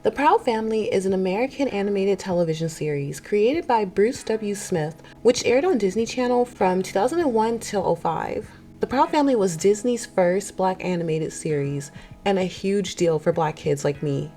The Proud Family is an American animated television series created by Bruce W. Smith, which aired on Disney Channel from 2001 till 2005. The Proud Family was Disney's first Black animated series and a huge deal for Black kids like me.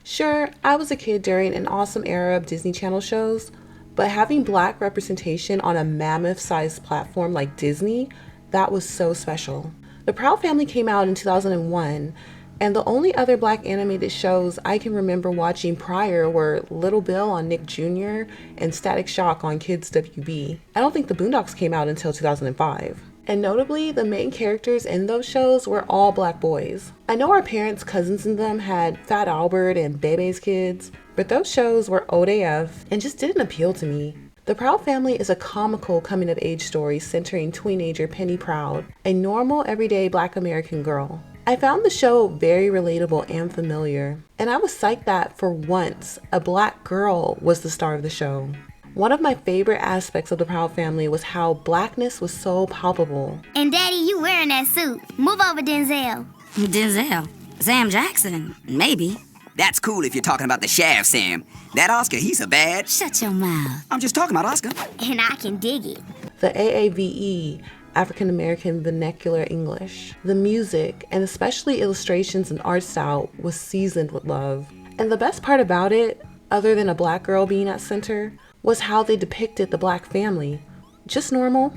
Sure, I was a kid during an awesome era of Disney Channel shows, but having Black representation on a mammoth-sized platform like Disney, that was so special. The Proud Family came out in 2001, and the only other Black animated shows I can remember watching prior were Little Bill on Nick Jr. and Static Shock on Kids WB. I don't think the Boondocks came out until 2005. And notably, the main characters in those shows were all Black boys. I know our parents' cousins in them had Fat Albert and Bebe's Kids, but those shows were old AF and just didn't appeal to me. The Proud Family is a comical coming-of-age story centering teenager Penny Proud, a normal, everyday Black American girl. I found the show very relatable and familiar, and I was psyched that, for once, a Black girl was the star of the show. One of my favorite aspects of the Proud Family was how Blackness was so palpable. And Daddy, you wearing that suit. Move over, Denzel. Denzel? Sam Jackson? Maybe. That's cool if you're talking about the Shaft, Sam. That Oscar, he's a bad... Shut your mouth. I'm just talking about Oscar. And I can dig it. The AAVE, African American Vernacular English. The music, and especially illustrations and art style, was seasoned with love. And the best part about it, other than a Black girl being at center, was how they depicted the Black family. Just normal.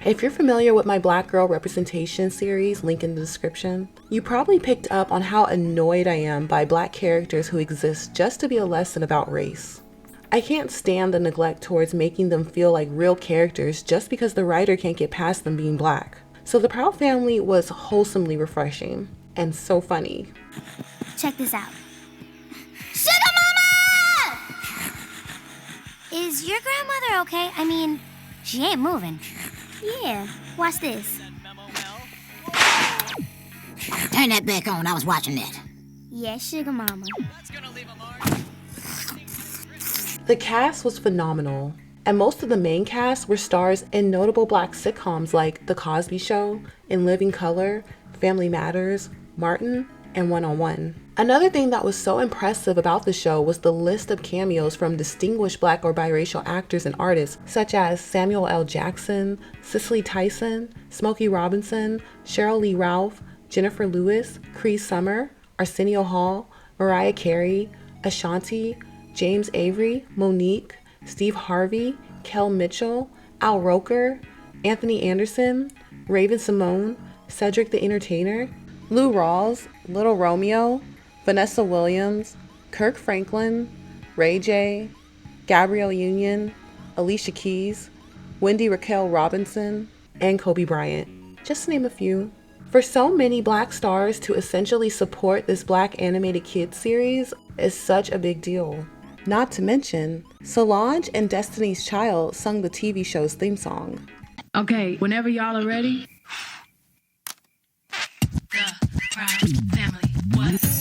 If you're familiar with my Black girl representation series, link in the description, you probably picked up on how annoyed I am by Black characters who exist just to be a lesson about race. I can't stand the neglect towards making them feel like real characters just because the writer can't get past them being Black. So the Proud Family was wholesomely refreshing and so funny. Check this out. Sugar Mama! Is your grandmother okay? I mean, she ain't moving. Yeah, watch this. Turn that back on. I was watching that. Yeah, Sugar Mama. The cast was phenomenal, and most of the main cast were stars in notable Black sitcoms like The Cosby Show, In Living Color, Family Matters, Martin, and One-on-One. Another thing that was so impressive about the show was the list of cameos from distinguished Black or biracial actors and artists such as Samuel L. Jackson, Cicely Tyson, Smokey Robinson, Cheryl Lee Ralph, Jennifer Lewis, Cree Summer, Arsenio Hall, Mariah Carey, Ashanti, James Avery, Monique, Steve Harvey, Kel Mitchell, Al Roker, Anthony Anderson, Raven Simone, Cedric the Entertainer, Lou Rawls, Little Romeo, Vanessa Williams, Kirk Franklin, Ray J, Gabrielle Union, Alicia Keys, Wendy Raquel Robinson, and Kobe Bryant, just to name a few. For so many Black stars to essentially support this Black animated kids series is such a big deal. Not to mention, Solange and Destiny's Child sung the TV show's theme song. Okay, whenever y'all are ready.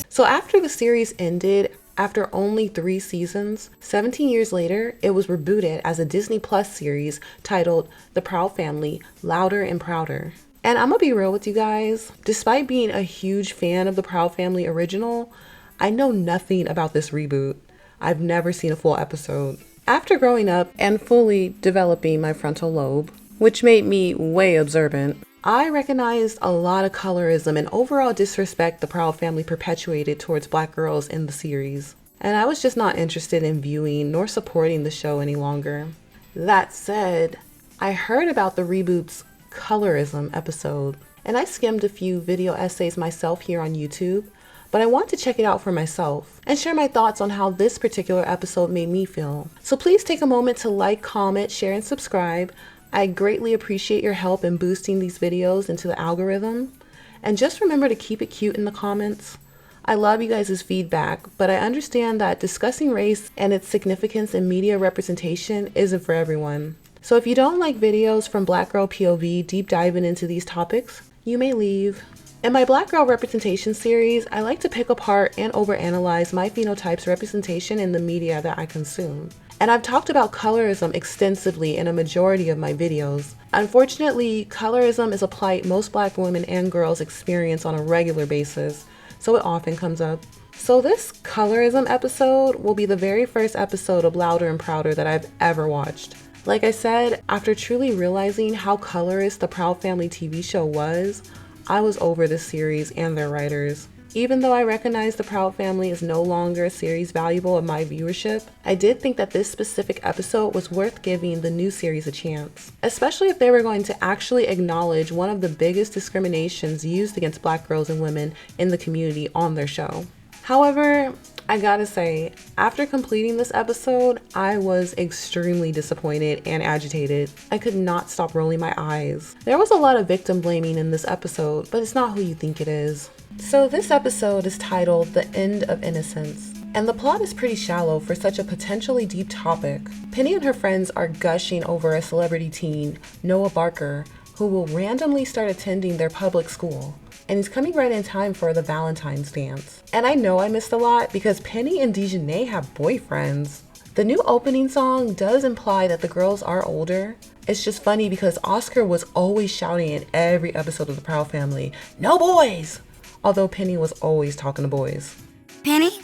So after the series ended, after only 3 seasons, 17 years later, it was rebooted as a Disney Plus series titled The Proud Family, Louder and Prouder. And I'm gonna be real with you guys, despite being a huge fan of the Proud Family original, I know nothing about this reboot. I've never seen a full episode. After growing up and fully developing my frontal lobe, which made me way observant, I recognized a lot of colorism and overall disrespect the Proud Family perpetuated towards Black girls in the series. And I was just not interested in viewing nor supporting the show any longer. That said, I heard about the reboot's colorism episode, and I skimmed a few video essays myself here on YouTube, but I want to check it out for myself and share my thoughts on how this particular episode made me feel. So please take a moment to like, comment, share, and subscribe. I greatly appreciate your help in boosting these videos into the algorithm. And just remember to keep it cute in the comments. I love you guys' feedback, but I understand that discussing race and its significance in media representation isn't for everyone. So if you don't like videos from Black Girl POV deep diving into these topics, you may leave. In my Black Girl representation series, I like to pick apart and overanalyze my phenotype's representation in the media that I consume. And I've talked about colorism extensively in a majority of my videos. Unfortunately, colorism is a plight most Black women and girls experience on a regular basis, so it often comes up. So this colorism episode will be the very first episode of Louder and Prouder that I've ever watched. Like I said, after truly realizing how colorist the Proud Family TV show was, I was over this series and their writers. Even though I recognize the Proud Family is no longer a series valuable in my viewership, I did think that this specific episode was worth giving the new series a chance, especially if they were going to actually acknowledge one of the biggest discriminations used against Black girls and women in the community on their show. However, I gotta say, after completing this episode, I was extremely disappointed and agitated. I could not stop rolling my eyes. There was a lot of victim blaming in this episode, but it's not who you think it is. So this episode is titled The End of Innocence, and the plot is pretty shallow for such a potentially deep topic. Penny and her friends are gushing over a celebrity teen, Noah Barker, who will randomly start attending their public school. And he's coming right in time for the Valentine's dance. And I know I missed a lot because Penny and Dijonay have boyfriends. The new opening song does imply that the girls are older. It's just funny because Oscar was always shouting in every episode of the Proud Family, "No boys!" Although Penny was always talking to boys. Penny,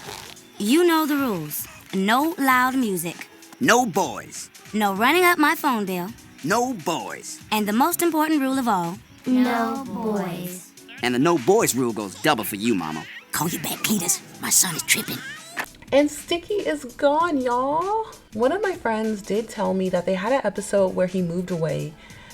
you know the rules. No loud music. No boys. No running up my phone bill. No boys. And the most important rule of all, No boys. And the no boys rule goes double for you, Mama. call you back, Cletus. My son is tripping. And Sticky is gone, y'all. One of my friends did tell me that they had an episode where he moved away.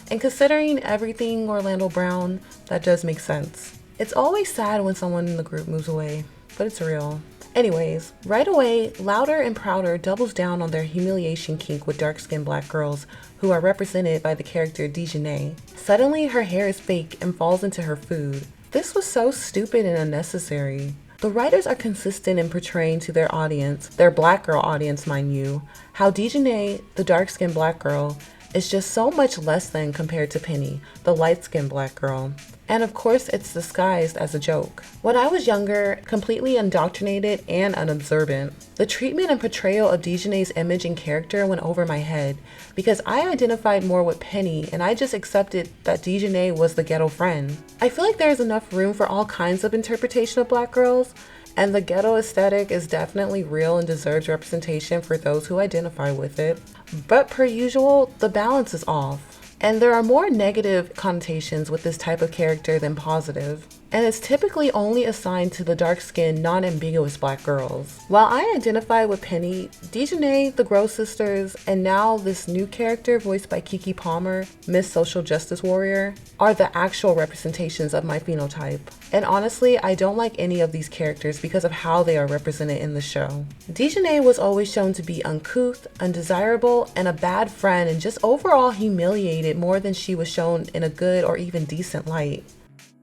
And considering everything Orlando Brown, that does make sense. It's always sad when someone in the group moves away, but it's real. Anyways, right away, Louder and Prouder doubles down on their humiliation kink with dark-skinned Black girls who are represented by the character Dijonay. Suddenly, her hair is fake and falls into her food. This was so stupid and unnecessary. The writers are consistent in portraying to their audience, their Black girl audience mind you, how Dijonay, the dark-skinned Black girl, is just so much less than compared to Penny, the light-skinned Black girl. And of course, it's disguised as a joke. When I was younger, completely indoctrinated and unobservant, the treatment and portrayal of Dijonay's image and character went over my head because I identified more with Penny and I just accepted that Dijonay was the ghetto friend. I feel like there's enough room for all kinds of interpretation of Black girls, and the ghetto aesthetic is definitely real and deserves representation for those who identify with it. But per usual, the balance is off. And there are more negative connotations with this type of character than positive. And it's typically only assigned to the dark-skinned, non-ambiguous Black girls. While I identify with Penny, Dijonay, the Gross Sisters, and now this new character voiced by Kiki Palmer, Miss Social Justice Warrior, are the actual representations of my phenotype. And honestly, I don't like any of these characters because of how they are represented in the show. Dijonay was always shown to be uncouth, undesirable, and a bad friend, and just overall humiliated more than she was shown in a good or even decent light.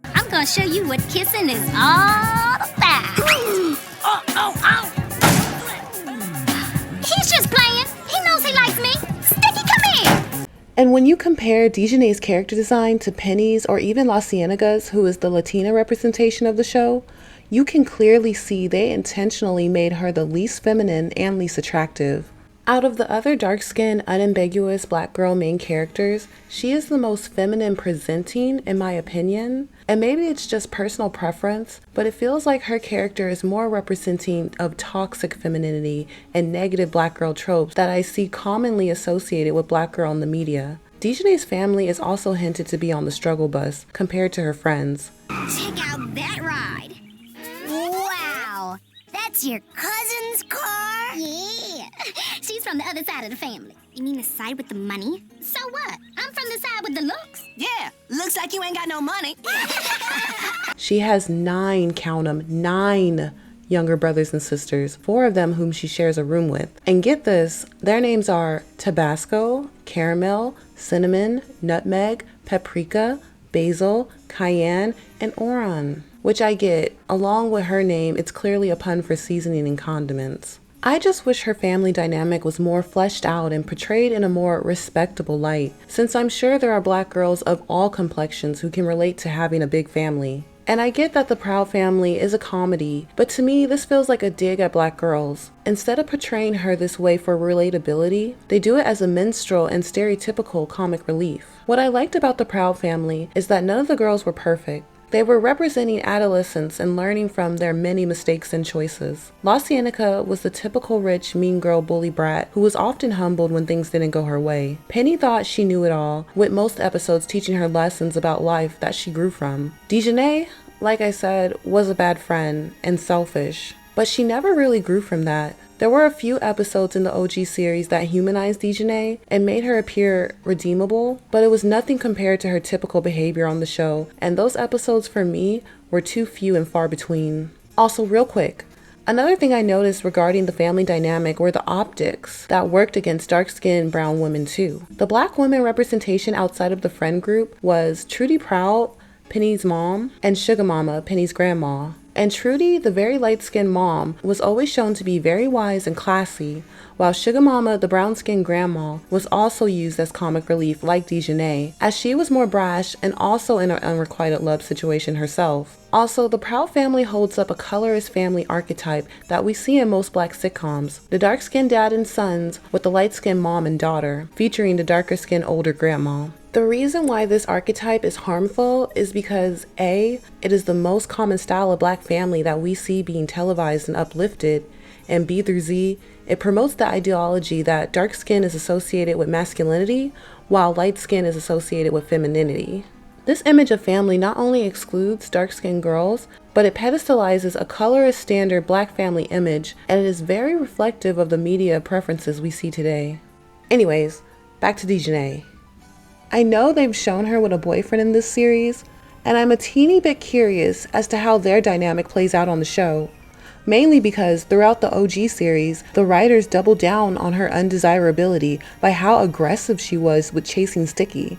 I'm gonna show you what kissing is all about. He's just playing. He knows he likes me. Sticky, come here. And when you compare Dijonay's character design to Penny's or even La Cienaga's, who is the Latina representation of the show, you can clearly see they intentionally made her the least feminine and least attractive. Out of the other dark-skinned, unambiguous Black girl main characters, she is the most feminine presenting, in my opinion. And maybe it's just personal preference, but it feels like her character is more representing of toxic femininity and negative Black girl tropes that I see commonly associated with Black girl in the media. Dijonay's family is also hinted to be on the struggle bus compared to her friends. Check out that ride. Wow. That's your cousin's car? Yeah. She's from the other side of the family. You mean the side with the money? So what? I'm from the side with the looks. Yeah, looks like you ain't got no money. She has 9, count 'em, 9 younger brothers and sisters, 4 of them whom she shares a room with. And get this, their names are Tabasco, Caramel, Cinnamon, Nutmeg, Paprika, Basil, Cayenne, and Oran. Which I get, along with her name, it's clearly a pun for seasoning and condiments. I just wish her family dynamic was more fleshed out and portrayed in a more respectable light, since I'm sure there are Black girls of all complexions who can relate to having a big family. And I get that the Proud Family is a comedy, but to me this feels like a dig at Black girls. Instead of portraying her this way for relatability, they do it as a minstrel and stereotypical comic relief. What I liked about the Proud Family is that none of the girls were perfect. They were representing adolescents and learning from their many mistakes and choices. La Cienega was the typical rich, mean girl bully brat who was often humbled when things didn't go her way. Penny thought she knew it all, with most episodes teaching her lessons about life that she grew from. Dijonay, like I said, was a bad friend and selfish, but she never really grew from that. There were a few episodes in the OG series that humanized Dijonay and made her appear redeemable, but it was nothing compared to her typical behavior on the show, and those episodes for me were too few and far between. Also, real quick, another thing I noticed regarding the family dynamic were the optics that worked against dark-skinned brown women too. The black women representation outside of the friend group was Trudy Proud, Penny's mom, and Sugar Mama, Penny's grandma. And Trudy, the very light-skinned mom, was always shown to be very wise and classy, while Sugar Mama, the brown-skinned grandma, was also used as comic relief like Dijonay, as she was more brash and also in an unrequited love situation herself. Also, the Proud family holds up a colorist family archetype that we see in most black sitcoms. The dark-skinned dad and sons with the light-skinned mom and daughter, featuring the darker-skinned older grandma. The reason why this archetype is harmful is because A, it is the most common style of black family that we see being televised and uplifted, and B through Z, it promotes the ideology that dark skin is associated with masculinity, while light skin is associated with femininity. This image of family not only excludes dark-skinned girls, but it pedestalizes a colorist standard black family image, and it is very reflective of the media preferences we see today. Anyways, back to Dijonay. I know they've shown her with a boyfriend in this series, and I'm a teeny bit curious as to how their dynamic plays out on the show. Mainly because throughout the OG series, the writers doubled down on her undesirability by how aggressive she was with chasing Sticky,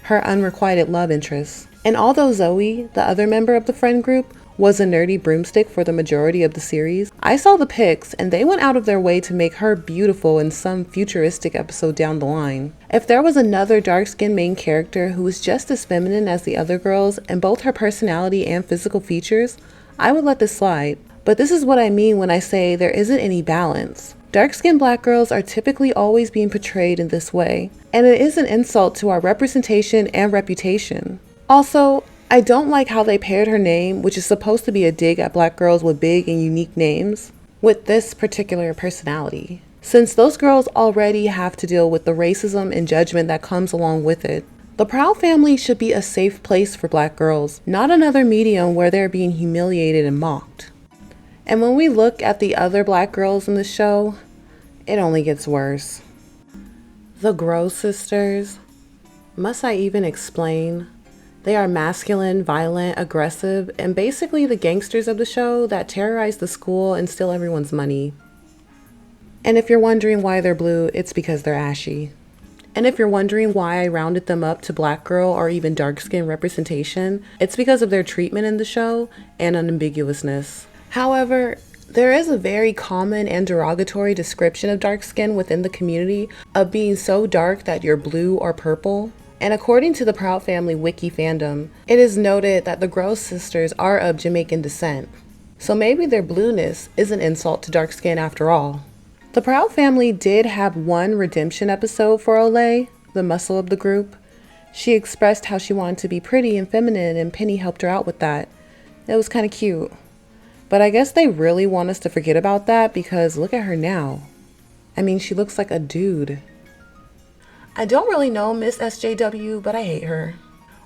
her unrequited love interest. And although Zoey, the other member of the friend group, was a nerdy broomstick for the majority of the series, I saw the pics and they went out of their way to make her beautiful in some futuristic episode down the line. If there was another dark-skinned main character who was just as feminine as the other girls in both her personality and physical features, I would let this slide. But this is what I mean when I say there isn't any balance. Dark-skinned black girls are typically always being portrayed in this way, and it is an insult to our representation and reputation. Also, I don't like how they paired her name, which is supposed to be a dig at black girls with big and unique names, with this particular personality, since those girls already have to deal with the racism and judgment that comes along with it. The Proud family should be a safe place for black girls, not another medium where they're being humiliated and mocked. And when we look at the other black girls in the show, it only gets worse. The Gross sisters. Must I even explain? They are masculine, violent, aggressive, and basically the gangsters of the show that terrorize the school and steal everyone's money. And if you're wondering why they're blue, it's because they're ashy. And if you're wondering why I rounded them up to black girl or even dark skin representation, it's because of their treatment in the show and unambiguousness. However, there is a very common and derogatory description of dark skin within the community of being so dark that you're blue or purple. And according to the Proud Family Wiki fandom, it is noted that the Gross sisters are of Jamaican descent. So maybe their blueness is an insult to dark skin after all. The Proud Family did have one redemption episode for Olay, the muscle of the group. She expressed how she wanted to be pretty and feminine, and Penny helped her out with that. It was kind of cute. But I guess they really want us to forget about that because look at her now. I mean, she looks like a dude. I don't really know Miss SJW, but I hate her.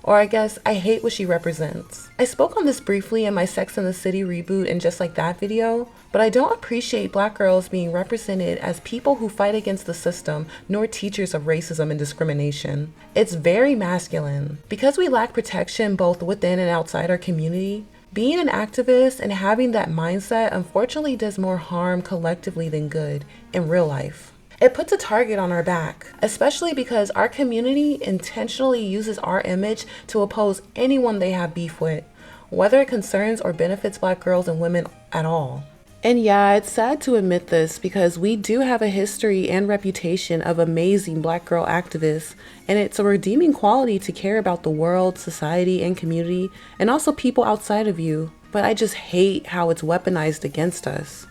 Or I guess I hate what she represents. I spoke on this briefly in my Sex and the City reboot and Just Like That video, but I don't appreciate black girls being represented as people who fight against the system, nor teachers of racism and discrimination. It's very masculine. Because we lack protection both within and outside our community, being an activist and having that mindset unfortunately does more harm collectively than good in real life. It puts a target on our back, especially because our community intentionally uses our image to oppose anyone they have beef with, whether it concerns or benefits black girls and women at all. And yeah, it's sad to admit this because we do have a history and reputation of amazing black girl activists, and it's a redeeming quality to care about the world, society, and community, and also people outside of you. But I just hate how it's weaponized against us.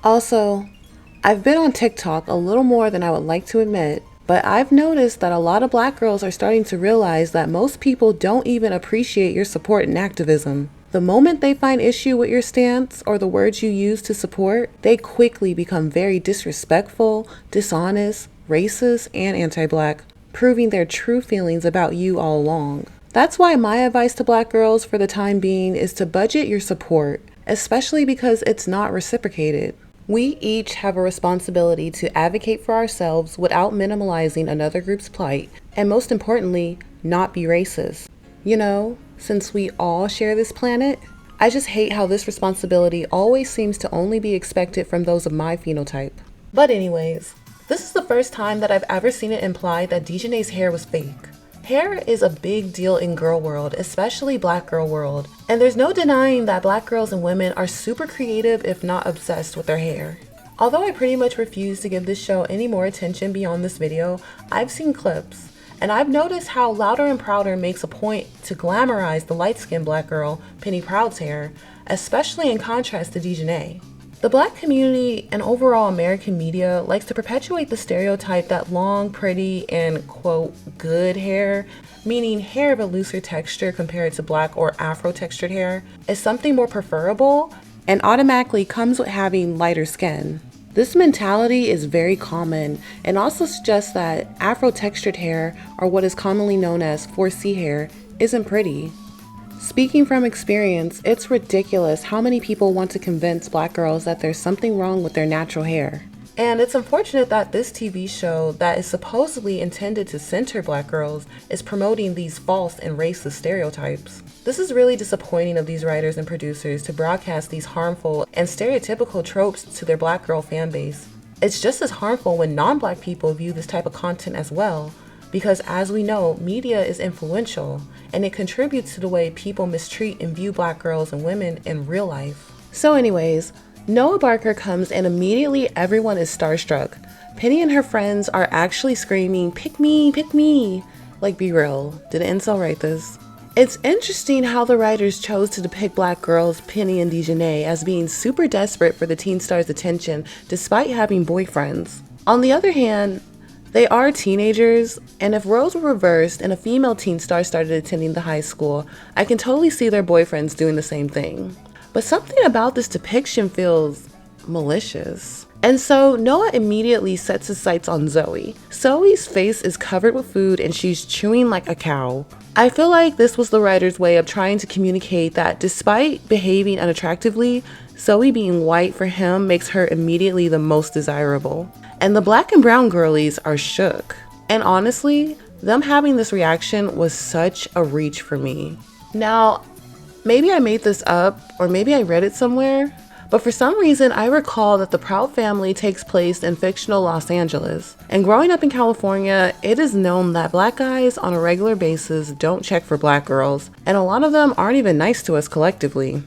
Also, I've been on TikTok a little more than I would like to admit, But I've noticed that a lot of black girls are starting to realize that most people don't even appreciate your support and activism. The moment they find issue with your stance or the words you use to support, they quickly become very disrespectful, dishonest, racist, and anti-black, proving their true feelings about you all along. That's why my advice to black girls for the time being is to budget your support, especially because it's not reciprocated. We each have a responsibility to advocate for ourselves without minimalizing another group's plight, and most importantly, not be racist. You know, since we all share this planet, I just hate how this responsibility always seems to only be expected from those of my phenotype. But anyways, this is the first time that I've ever seen it implied that Dijonay's hair was fake. Hair is a big deal in girl world, especially black girl world, and there's no denying that black girls and women are super creative if not obsessed with their hair. Although I pretty much refuse to give this show any more attention beyond this video, I've seen clips, and I've noticed how Louder and Prouder makes a point to glamorize the light-skinned black girl, Penny Proud's hair, especially in contrast to Dijonay. The black community and overall American media likes to perpetuate the stereotype that long, pretty, and quote, good hair, meaning hair of a looser texture compared to black or Afro textured hair, is something more preferable and automatically comes with having lighter skin. This mentality is very common and also suggests that Afro textured hair, or what is commonly known as 4C hair, isn't pretty. Speaking from experience, it's ridiculous how many people want to convince black girls that there's something wrong with their natural hair. And it's unfortunate that this TV show that is supposedly intended to center black girls is promoting these false and racist stereotypes. This is really disappointing of these writers and producers to broadcast these harmful and stereotypical tropes to their black girl fan base. It's just as harmful when non-black people view this type of content as well, because as we know, media is influential and it contributes to the way people mistreat and view black girls and women in real life. So anyways, Noah Barker comes and immediately everyone is starstruck. Penny and her friends are actually screaming, pick me. Like, be real, did an incel write this? It's interesting how the writers chose to depict black girls, Penny and Dijonay, as being super desperate for the teen star's attention despite having boyfriends. On the other hand, they are teenagers, and if roles were reversed and a female teen star started attending the high school, I can totally see their boyfriends doing the same thing. But something about this depiction feels malicious. And so Noah immediately sets his sights on Zoey. Zoey's face is covered with food and she's chewing like a cow. I feel like this was the writer's way of trying to communicate that despite behaving unattractively, Zoey being white for him makes her immediately the most desirable. And the black and brown girlies are shook. And honestly, them having this reaction was such a reach for me. Now, maybe I made this up, or maybe I read it somewhere, but for some reason I recall that the Proud family takes place in fictional Los Angeles. And growing up in California, it is known that black guys on a regular basis don't check for black girls, and a lot of them aren't even nice to us collectively.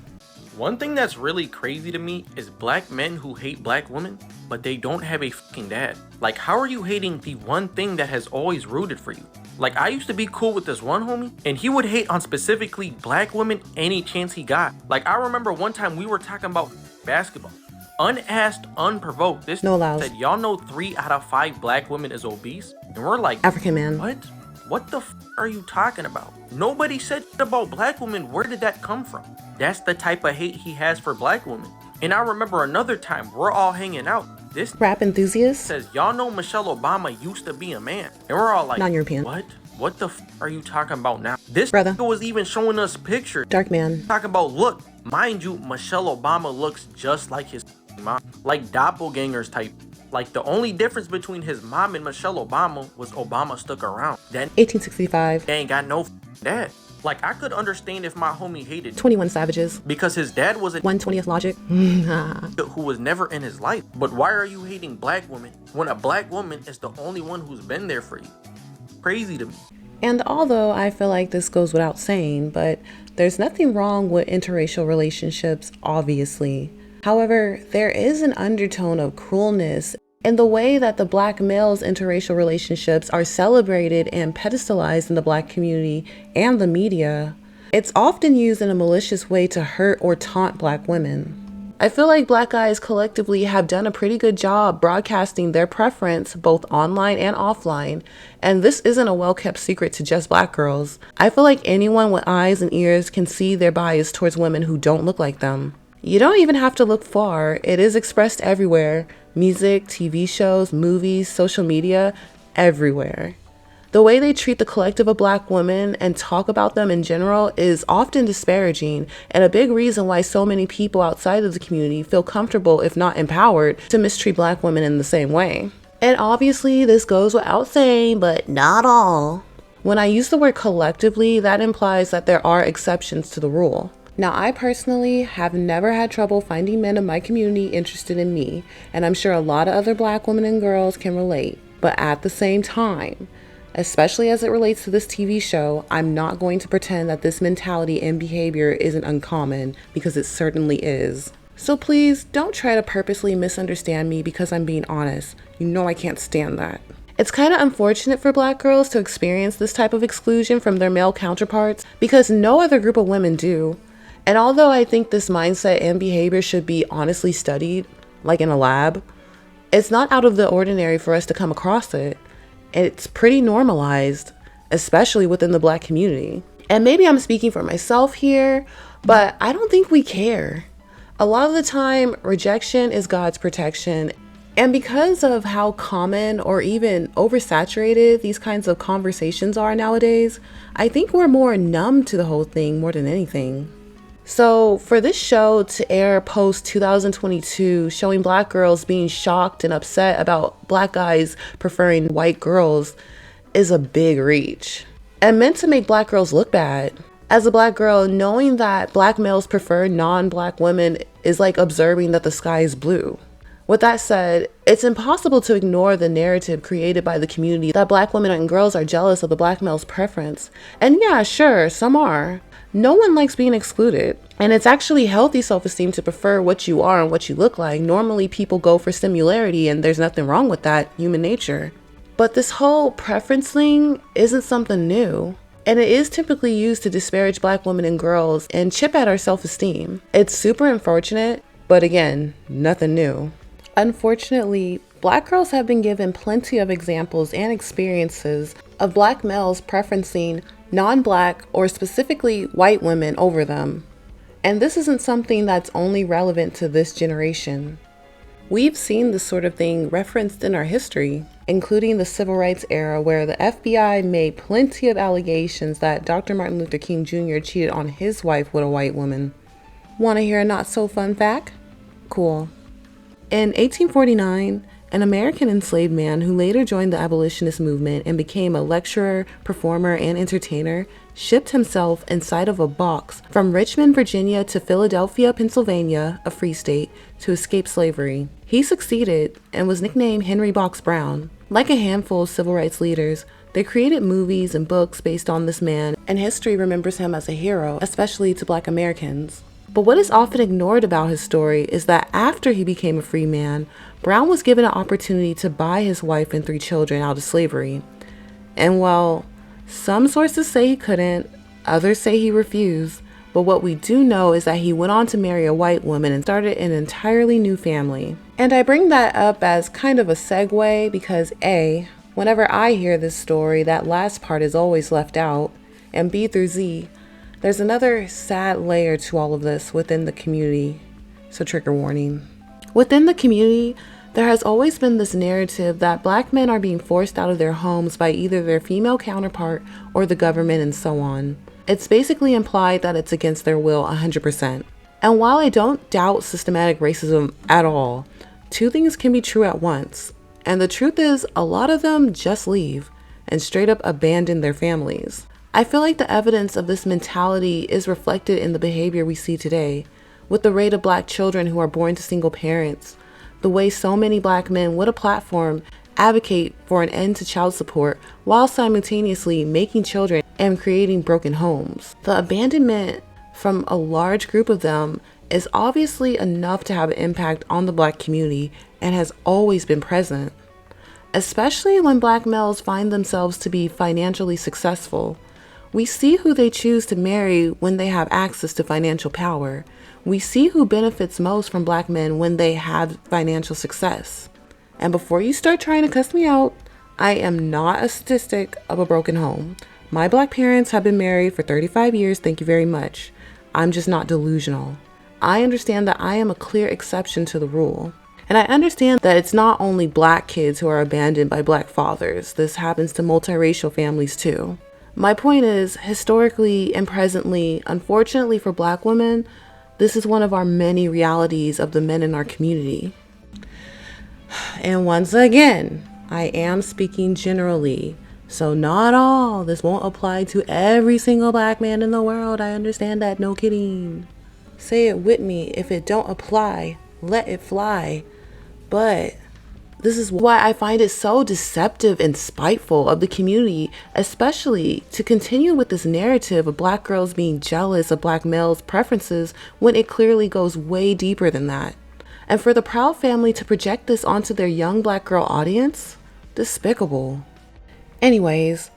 One thing that's really crazy to me is black men who hate black women, but they don't have a fucking dad. Like, how are you hating the one thing that has always rooted for you? Like, I used to be cool with this one homie, and he would hate on specifically black women any chance he got. Like, I remember one time we were talking about basketball. Unasked, unprovoked, this said, y'all know 3 out of 5 black women is obese? And we're like, African man. What the f are you talking about? Nobody said shit about black women. Where did that come from? That's the type of hate he has for black women. And I remember another time, we're all hanging out. This rap enthusiast says, y'all know Michelle Obama used to be a man. And we're all like, non-European. What the f are you talking about now? This brother was even showing us pictures. Dark man. Talking about, look, mind you, Michelle Obama looks just like his mom. Like doppelgangers type. Like, the only difference between his mom and Michelle Obama was Obama stuck around. Then 1865. They ain't got no dad. Like, I could understand if my homie hated 21 Savages. because his dad was a 1/20th Logic. who was never in his life. But why are you hating black women when a black woman is the only one who's been there for you? Crazy to me. And although I feel like this goes without saying, but there's nothing wrong with interracial relationships, obviously. However, there is an undertone of cruelness in the way that the black males' interracial relationships are celebrated and pedestalized in the black community and the media. It's often used in a malicious way to hurt or taunt black women. I feel like black guys collectively have done a pretty good job broadcasting their preference both online and offline, and this isn't a well-kept secret to just black girls. I feel like anyone with eyes and ears can see their bias towards women who don't look like them. You don't even have to look far. It is expressed everywhere. Music, TV shows, movies, social media, everywhere. The way they treat the collective of black women and talk about them in general is often disparaging, and a big reason why so many people outside of the community feel comfortable, if not empowered, to mistreat black women in the same way. And obviously this goes without saying, but not all. When I use the word collectively, that implies that there are exceptions to the rule. Now, I personally have never had trouble finding men in my community interested in me, and I'm sure a lot of other black women and girls can relate. But at the same time, especially as it relates to this TV show, I'm not going to pretend that this mentality and behavior isn't uncommon, because it certainly is. So please don't try to purposely misunderstand me because I'm being honest. You know I can't stand that. It's kind of unfortunate for black girls to experience this type of exclusion from their male counterparts because no other group of women do. And although I think this mindset and behavior should be honestly studied, like in a lab, it's not out of the ordinary for us to come across it. It's pretty normalized, especially within the black community. And maybe I'm speaking for myself here, but I don't think we care. A lot of the time, rejection is God's protection. And because of how common or even oversaturated these kinds of conversations are nowadays, I think we're more numb to the whole thing more than anything. So for this show to air post 2022, showing black girls being shocked and upset about black guys preferring white girls is a big reach and meant to make black girls look bad. As a black girl, knowing that black males prefer non-black women is like observing that the sky is blue. With that said, it's impossible to ignore the narrative created by the community that black women and girls are jealous of the black male's preference. And yeah, sure, some are. No one likes being excluded, and it's actually healthy self-esteem to prefer what you are and what you look like. Normally people go for similarity, and there's nothing wrong with that, human nature. But this whole preference thing isn't something new, and it is typically used to disparage black women and girls and chip at our self-esteem. It's super unfortunate, but again, nothing new. Unfortunately, black girls have been given plenty of examples and experiences of black males preferencing non-black or specifically white women over them. And this isn't something that's only relevant to this generation. We've seen this sort of thing referenced in our history, including the civil rights era where the FBI made plenty of allegations that Dr. Martin Luther King Jr. cheated on his wife with a white woman. Want to hear a not so fun fact? Cool. In 1849, an American enslaved man who later joined the abolitionist movement and became a lecturer, performer, and entertainer, shipped himself inside of a box from Richmond, Virginia to Philadelphia, Pennsylvania, a free state, to escape slavery. He succeeded and was nicknamed Henry Box Brown. Like a handful of civil rights leaders, they created movies and books based on this man, and history remembers him as a hero, especially to black Americans. But what is often ignored about his story is that after he became a free man, Brown was given an opportunity to buy his wife and 3 children out of slavery. And while some sources say he couldn't, others say he refused, but what we do know is that he went on to marry a white woman and started an entirely new family. And I bring that up as kind of a segue because A, whenever I hear this story, that last part is always left out, and B through Z, there's another sad layer to all of this within the community, so trigger warning. Within the community, there has always been this narrative that black men are being forced out of their homes by either their female counterpart or the government and so on. It's basically implied that it's against their will 100%. And while I don't doubt systematic racism at all, 2 things can be true at once. And the truth is, a lot of them just leave and straight up abandon their families. I feel like the evidence of this mentality is reflected in the behavior we see today, with the rate of black children who are born to single parents, the way so many black men with a platform advocate for an end to child support while simultaneously making children and creating broken homes. The abandonment from a large group of them is obviously enough to have an impact on the black community and has always been present, especially when black males find themselves to be financially successful. We see who they choose to marry when they have access to financial power. We see who benefits most from black men when they have financial success. And before you start trying to cuss me out, I am not a statistic of a broken home. My black parents have been married for 35 years, thank you very much. I'm just not delusional. I understand that I am a clear exception to the rule. And I understand that it's not only black kids who are abandoned by black fathers. This happens to multiracial families too. My point is, historically and presently, unfortunately for black women, this is one of our many realities of the men in our community. And once again, I am speaking generally. So not all. This won't apply to every single black man in the world. I understand that. No kidding. Say it with me. If it don't apply, let it fly. But this is why I find it so deceptive and spiteful of the community, especially to continue with this narrative of black girls being jealous of black males' preferences when it clearly goes way deeper than that. And for the Proud family to project this onto their young black girl audience, despicable. Anyways,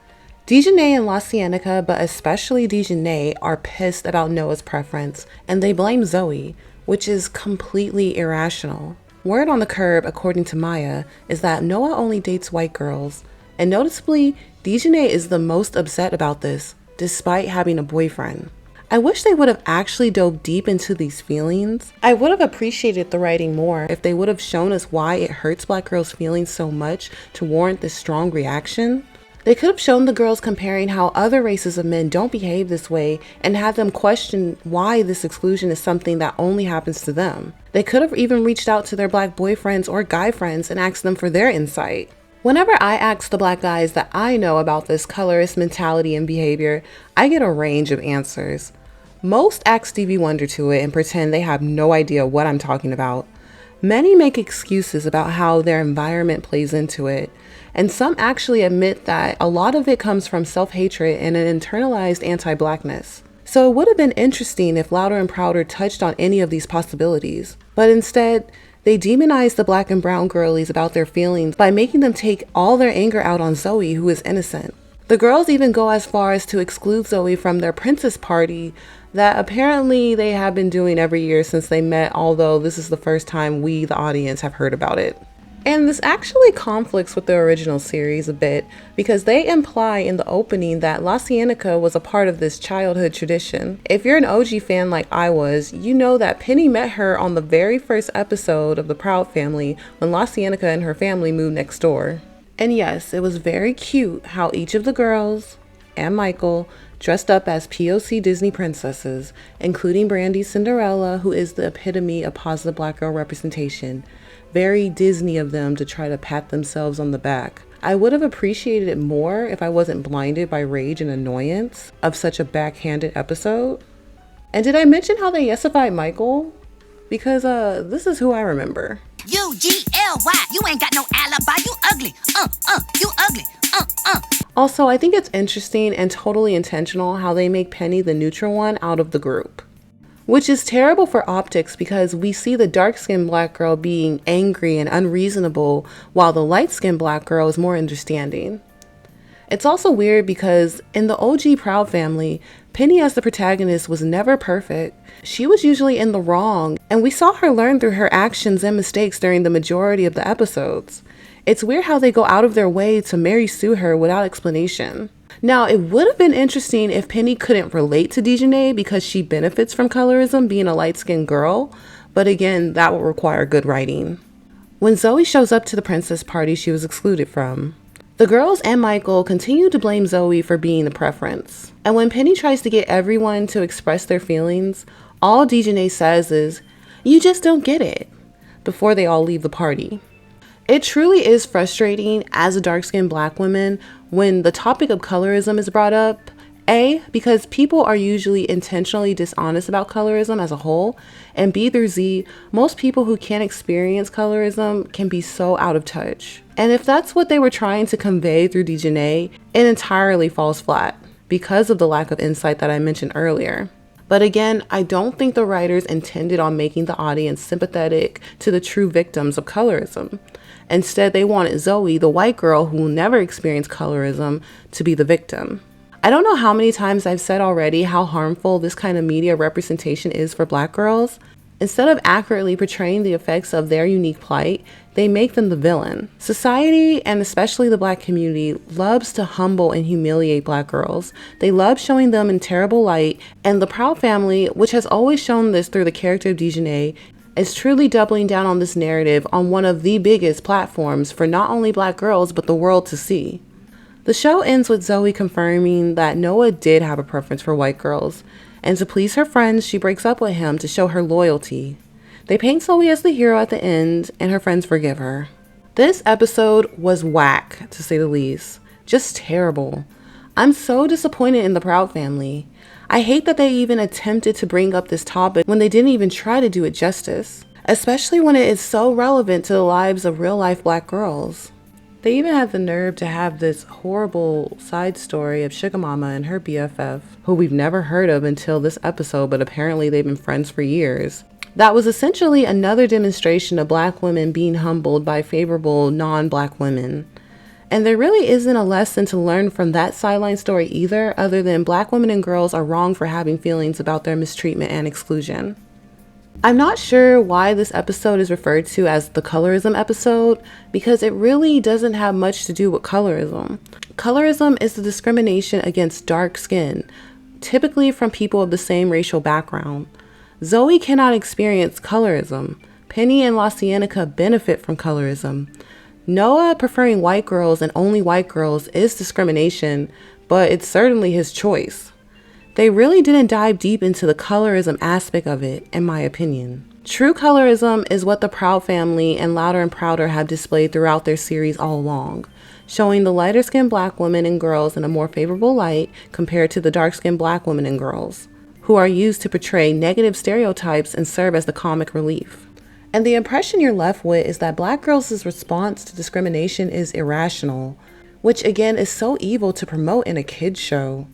Dijonay and La Cienega, but especially Dijonay, are pissed about Noah's preference, and they blame Zoey, which is completely irrational. Word on the curb, according to Maya, is that Noah only dates white girls, and noticeably, Dijonay is the most upset about this, despite having a boyfriend. I wish they would have actually dove deep into these feelings. I would have appreciated the writing more if they would have shown us why it hurts black girls' feelings so much to warrant this strong reaction. They could have shown the girls comparing how other races of men don't behave this way and had them question why this exclusion is something that only happens to them. They could have even reached out to their black boyfriends or guy friends and asked them for their insight. Whenever I ask the black guys that I know about this colorist mentality and behavior, I get a range of answers. Most act Stevie Wonder to it and pretend they have no idea what I'm talking about. Many make excuses about how their environment plays into it. And some actually admit that a lot of it comes from self-hatred and an internalized anti-blackness. So it would have been interesting if Louder and Prouder touched on any of these possibilities. But instead, they demonize the black and brown girlies about their feelings by making them take all their anger out on Zoey, who is innocent. The girls even go as far as to exclude Zoey from their princess party that apparently they have been doing every year since they met, although this is the first time we, the audience, have heard about it. And this actually conflicts with the original series a bit because they imply in the opening that La Cienega was a part of this childhood tradition. If you're an OG fan like I was, you know that Penny met her on the very first episode of The Proud Family when La Cienega and her family moved next door. And yes, it was very cute how each of the girls and Michael dressed up as POC Disney princesses, including Brandy's Cinderella, who is the epitome of positive black girl representation. Very Disney of them to try to pat themselves on the back. I would have appreciated it more if I wasn't blinded by rage and annoyance of such a backhanded episode. And did I mention how they yesified Michael? Because this is who I remember. U-G-L-Y, you ain't got no alibi, you ugly, you ugly, Also, I think it's interesting and totally intentional how they make Penny the neutral one out of the group. Which is terrible for optics because we see the dark-skinned black girl being angry and unreasonable while the light-skinned black girl is more understanding. It's also weird because in the OG Proud family, Penny as the protagonist was never perfect. She was usually in the wrong, and we saw her learn through her actions and mistakes during the majority of the episodes. It's weird how they go out of their way to Mary sue her without explanation. Now, it would have been interesting if Penny couldn't relate to Dijonay because she benefits from colorism being a light-skinned girl, but again, that would require good writing. When Zoey shows up to the princess party she was excluded from, the girls and Michael continue to blame Zoey for being the preference. And when Penny tries to get everyone to express their feelings, all Dijonay says is, "You just don't get it," before they all leave the party. It truly is frustrating as a dark-skinned black woman when the topic of colorism is brought up. A, because people are usually intentionally dishonest about colorism as a whole, and B through Z, most people who can't experience colorism can be so out of touch. And if that's what they were trying to convey through Dijonay, it entirely falls flat because of the lack of insight that I mentioned earlier. But again, I don't think the writers intended on making the audience sympathetic to the true victims of colorism. Instead, they wanted Zoey, the white girl who will never experience colorism, to be the victim. I don't know how many times I've said already how harmful this kind of media representation is for Black girls. Instead of accurately portraying the effects of their unique plight, they make them the villain. Society, and especially the Black community, loves to humble and humiliate Black girls. They love showing them in terrible light, and the Proud Family, which has always shown this through the character of Dijonay, is truly doubling down on this narrative on one of the biggest platforms for not only Black girls, but the world to see. The show ends with Zoey confirming that Noah did have a preference for white girls, and to please her friends, she breaks up with him to show her loyalty. They paint Zoey as the hero at the end, and her friends forgive her. This episode was whack, to say the least. Just terrible. I'm so disappointed in the Proud Family. I hate that they even attempted to bring up this topic when they didn't even try to do it justice, especially when it is so relevant to the lives of real-life Black girls. They even had the nerve to have this horrible side story of Sugar Mama and her BFF, who we've never heard of until this episode, but apparently they've been friends for years. That was essentially another demonstration of Black women being humbled by favorable non-Black women. And there really isn't a lesson to learn from that sideline story either, other than Black women and girls are wrong for having feelings about their mistreatment and exclusion. I'm not sure why this episode is referred to as the colorism episode, because it really doesn't have much to do with colorism. Colorism is the discrimination against dark skin, typically from people of the same racial background. Zoey cannot experience colorism. Penny and La Cienega benefit from colorism. Noah preferring white girls and only white girls is discrimination, but it's certainly his choice. They really didn't dive deep into the colorism aspect of it, in my opinion. True colorism is what the Proud Family and Louder and Prouder have displayed throughout their series all along, showing the lighter-skinned Black women and girls in a more favorable light compared to the dark-skinned Black women and girls, who are used to portray negative stereotypes and serve as the comic relief. And the impression you're left with is that Black girls' response to discrimination is irrational, which again is so evil to promote in a kid's show.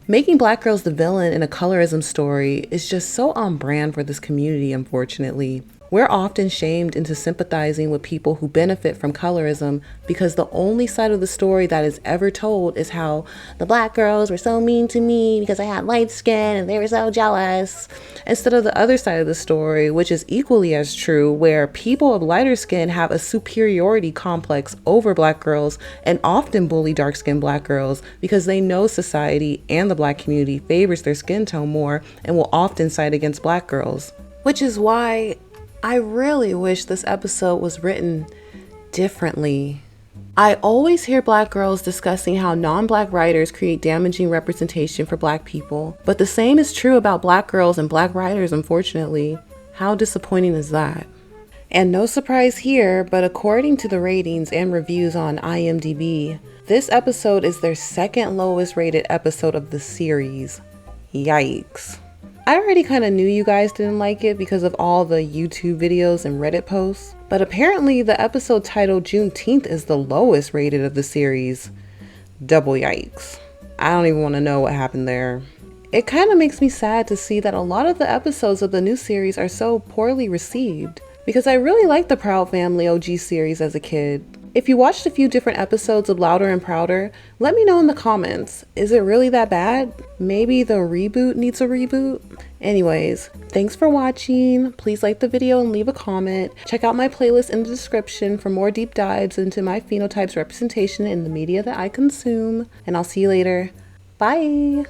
Making Black girls the villain in a colorism story is just so on brand for this community, unfortunately. We're often shamed into sympathizing with people who benefit from colorism because the only side of the story that is ever told is how the Black girls were so mean to me because I had light skin and they were so jealous, instead of the other side of the story, which is equally as true, where people of lighter skin have a superiority complex over Black girls and often bully dark-skinned Black girls because they know society and the Black community favors their skin tone more and will often side against Black girls. Which is why I really wish this episode was written differently. I always hear Black girls discussing how non-Black writers create damaging representation for Black people, but the same is true about Black girls and Black writers, unfortunately. How disappointing is that? And no surprise here, but according to the ratings and reviews on IMDb, this episode is their second lowest rated episode of the series. Yikes. I already kind of knew you guys didn't like it because of all the YouTube videos and Reddit posts, but apparently the episode titled Juneteenth is the lowest rated of the series. Double yikes. I don't even want to know what happened there. It kind of makes me sad to see that a lot of the episodes of the new series are so poorly received, because I really liked the Proud Family OG series as a kid. If you watched a few different episodes of Louder and Prouder, let me know in the comments. Is it really that bad? Maybe the reboot needs a reboot? Anyways, thanks for watching. Please like the video and leave a comment. Check out my playlist in the description for more deep dives into my phenotype's representation in the media that I consume. And I'll see you later. Bye!